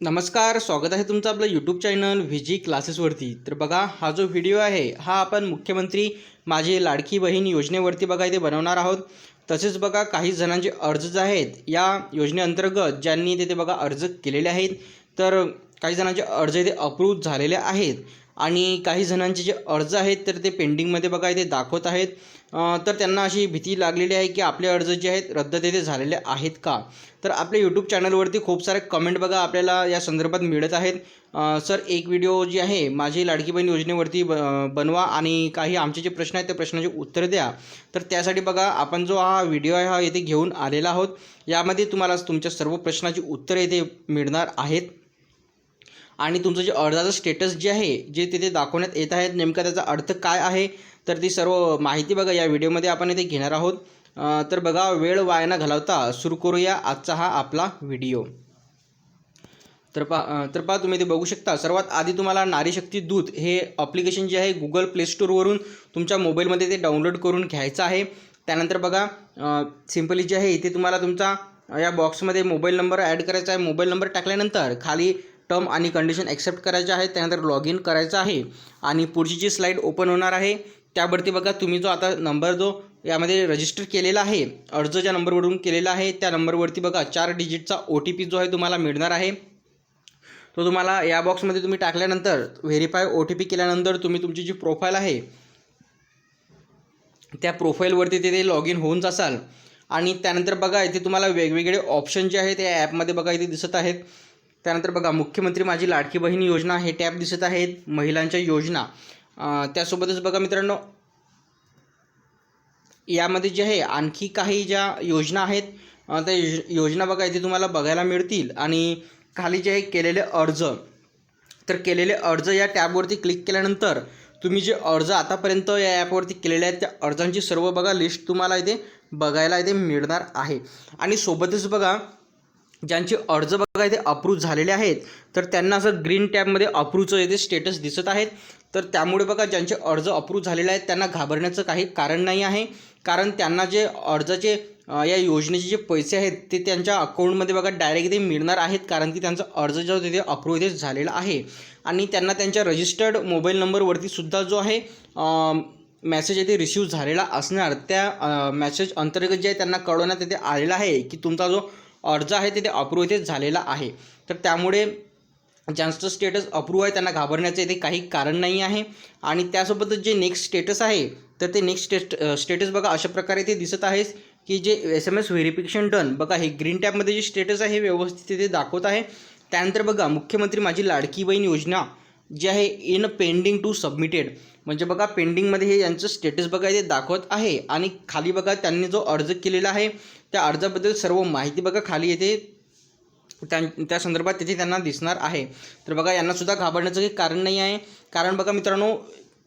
नमस्कार, स्वागत आहे तुमचं आपलं यूट्यूब चॅनल व्हीजी क्लासेसवरती। तर बघा, हा जो व्हिडिओ आहे हा आपण मुख्यमंत्री माझी लाडकी बहीण योजनेवरती बघा इथे बनवणार आहोत। तसेच बघा काही जणांचे अर्ज जे आहेत या योजनेअंतर्गत ज्यांनी तिथे बघा अर्ज केलेले आहेत, तर काही जणांचे अर्ज इथे अप्रूव्ह झालेले आहेत आणि काही जणांचे जे अर्ज आहेत तर ते पेंडिंगमध्ये बघा इथे दाखवत आहेत। तर त्यांना अशी भीती लागलेली आहे की आपले अर्ज जे आहेत रद्द तिथे झालेले आहेत का। तर आपल्या यूट्यूब चॅनलवरती खूप सारे कमेंट बघा आपल्याला या संदर्भात मिळत आहेत। सर, एक व्हिडिओ जी आहे माझी लाडकी बहीण योजनेवरती बनवा आणि काही आमचे जे प्रश्न आहेत त्या प्रश्नाचे उत्तर द्या। तर त्यासाठी बघा आपण जो हा व्हिडिओ आहे हा येथे घेऊन आलेला आहोत। यामध्ये तुम्हाला तुमच्या सर्व प्रश्नाची उत्तरे इथे मिळणार आहेत आणि तुमचं जे अर्जाचं स्टेटस जे आहे जे तिथे दाखवण्यात येत आहेत नेमका त्याचा अर्थ काय आहे, तर ती सर्व माहिती बघा या व्हिडिओमध्ये आपण इथे घेणार आहोत। तर बघा, वेळ वाया न घालवता सुरू करूया आजचा हा आपला व्हिडिओ। तर पहा तुम्ही इथे बघू शकता, सर्वात आधी तुम्हाला नारी शक्ती दूत हे ॲप्लिकेशन जे आहे गुगल प्ले स्टोअरवरून तुमच्या मोबाईलमध्ये ते डाउनलोड करून घ्यायचं आहे। त्यानंतर बघा सिम्पली जे आहे इथे तुम्हाला तुमचा या बॉक्समध्ये मोबाईल नंबर ॲड करायचा आहे। मोबाईल नंबर टाकल्यानंतर खाली टर्म आणि कंडिशन ॲक्सेप्ट करायचे आहे, त्यानंतर लॉग इन करायचं आहे आणि पुढची जी स्लाईड ओपन होणार आहे त्यावरती बघा तुम्ही जो आता नंबर जो यामध्ये रजिस्टर केलेला आहे, अर्ज ज्या नंबरवरून केलेला आहे त्या नंबरवरती बघा 4 डिजिटचा OTP जो आहे तुम्हाला मिळणार आहे। तो तुम्हाला या बॉक्समध्ये तुम्ही टाकल्यानंतर व्हेरीफाय OTP केल्यानंतर तुम्ही तुमची जी प्रोफाईल आहे त्या प्रोफाईलवरती तिथे लॉग इन होऊन जासाल आणि त्यानंतर बघा इथे तुम्हाला वेगवेगळे ऑप्शन जे आहेत या ॲपमध्ये बघा इथे दिसत आहेत। त्यानंतर बघा मुख्यमंत्री माझी लाडकी बहीण योजना हे टॅब दिसत आहेत, महिलांच्या योजना, त्यासोबतच बघा मित्रांनो यामध्ये जे आहे आणखी काही ज्या योजना आहेत त्या योजना बघा इथे तुम्हाला बघायला मिळतील आणि खाली जे आहे केलेले अर्ज, तर केलेले अर्ज या टॅबवरती क्लिक केल्यानंतर तुम्ही जे अर्ज आतापर्यंत या ॲपवरती केलेले आहेत त्या अर्जांची सर्व बघा लिस्ट तुम्हाला इथे बघायला इथे मिळणार आहे। आणि सोबतच बघा ज्यांचे अर्ज बघा इथे अप्रूव्ह झालेले आहेत तर त्यांना असं ग्रीन टॅबमध्ये अप्रूव्हचं इथे स्टेटस दिसत आहेत। तर त्यामुळे बघा ज्यांचे अर्ज अप्रूव्ह झालेले आहेत त्यांना घाबरण्याचं काही कारण नाही आहे, कारण त्यांना जे अर्जाचे या योजनेचे जे पैसे आहेत ते त्यांच्या अकाउंटमध्ये बघा डायरेक्ट इथे मिळणार आहेत, कारण की त्यांचा अर्ज जो तिथे अप्रूव्ह इथे झालेला आहे आणि त्यांना त्यांच्या रजिस्टर्ड मोबाईल नंबरवरती सुद्धा जो आहे मेसेज इथे रिसीव्ह झालेला असणार। त्या मेसेज अंतर्गत जे आहे त्यांना कळवण्यात इथे आलेलं आहे की तुमचा जो अर्ज आहे ते अप्रूव्ह इथे झालेला आहे। तर त्यामुळे ज्यांचं स्टेटस अप्रूव्ह आहे त्यांना घाबरण्याचं इथे काही कारण नाही आहे। आणि त्यासोबतच जे नेक्स्ट स्टेटस आहे तर ते नेक्स्ट स्टेटस बघा अशा प्रकारे इथे दिसत आहे की जे SMS व्हेरिफिकेशन डन बघा हे ग्रीन टॅबमध्ये जे स्टेटस आहे हे व्यवस्थित इथे दाखवत आहे। त्यानंतर बघा मुख्यमंत्री माझी लाडकी बहीण योजना जे आहे इन पेंडिंग टू सबमिटेड, म्हणजे बघा पेंडिंगमध्ये हे यांचं स्टेटस बघा इथे दाखवत आहे आणि खाली बघा त्यांनी जो अर्ज केलेला आहे त्या अर्जाबद्दल सर्व माहिती बघा खाली येते त्या संदर्भात तिथे त्यांना दिसणार आहे। तर बघा यांनासुद्धा घाबरण्याचं काही कारण नाही आहे, कारण बघा मित्रांनो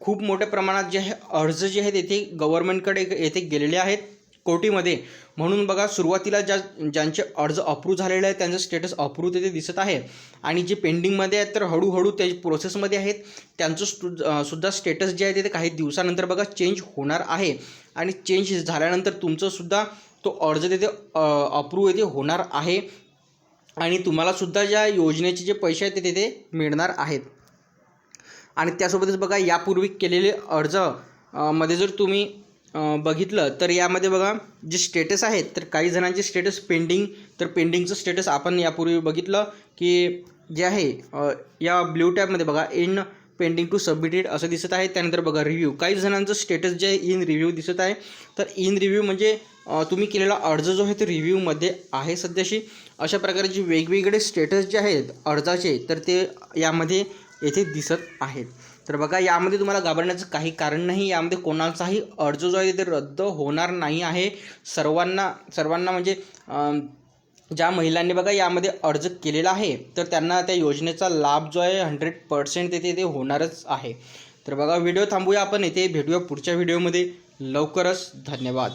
खूप मोठ्या प्रमाणात जे आहे अर्ज जे आहेत येथे गव्हर्नमेंटकडे येथे गेलेले आहेत कोर्टीमध्ये, म्हणून बघा सुरुवातीला ज्यांचे अर्ज अप्रूव्ह झालेले आहेत त्यांचं स्टेटस अप्रूव्ह तिथे दिसत आहे आणि जे पेंडिंगमध्ये आहेत तर हळूहळू त्या प्रोसेसमध्ये आहेत त्यांचं सुद्धा स्टेटस जे आहे ते काही दिवसानंतर बघा चेंज होणार आहे आणि चेंज झाल्यानंतर तुमचं सुद्धा तो अर्ज तिथे अप्रूव्ह येथे होणार आहे आणि तुम्हालासुद्धा ज्या योजनेचे जे पैसे आहेत ते तिथे मिळणार आहेत। आणि त्यासोबतच बघा यापूर्वी केलेले अर्ज मध्ये जर तुम्ही बघितलं तर यामध्ये बघा जे स्टेटस आहेत तर काही जणांचे स्टेटस पेंडिंग, तर पेंडिंगचं स्टेटस आपण यापूर्वी बघितलं की जे आहे या ब्ल्यू टॅबमध्ये बघा इन पेंडिंग टू सबमिटेड असं दिसत आहे। त्यानंतर बघा रिव्ह्यू, काही जणांचं स्टेटस जे आहे इन रिव्ह्यू दिसत आहे। तर इन रिव्ह्यू म्हणजे तुम्ही केलेला अर्ज जो आहे तो रिव्ह्यूमध्ये आहे सध्याशी। अशा प्रकारचे वेगवेगळे स्टेटस जे आहेत अर्जाचे तर ते यामध्ये येथे दिसत आहेत। तर बघा यामध्ये तुम्हाला घाबरण्याचं काही कारण नाही, यामध्ये कोणाचाही अर्ज जो आहे ते रद्द होणार नाही आहे। सर्वांना म्हणजे ज्या महिलांनी बघा यामध्ये अर्ज केलेला आहे तर त्यांना त्या योजनेचा लाभ जो आहे 100% ते होणारच आहे। तर बघा व्हिडिओ थांबूया आपण, इथे भेटूया पुढच्या व्हिडिओमध्ये लवकरच। धन्यवाद।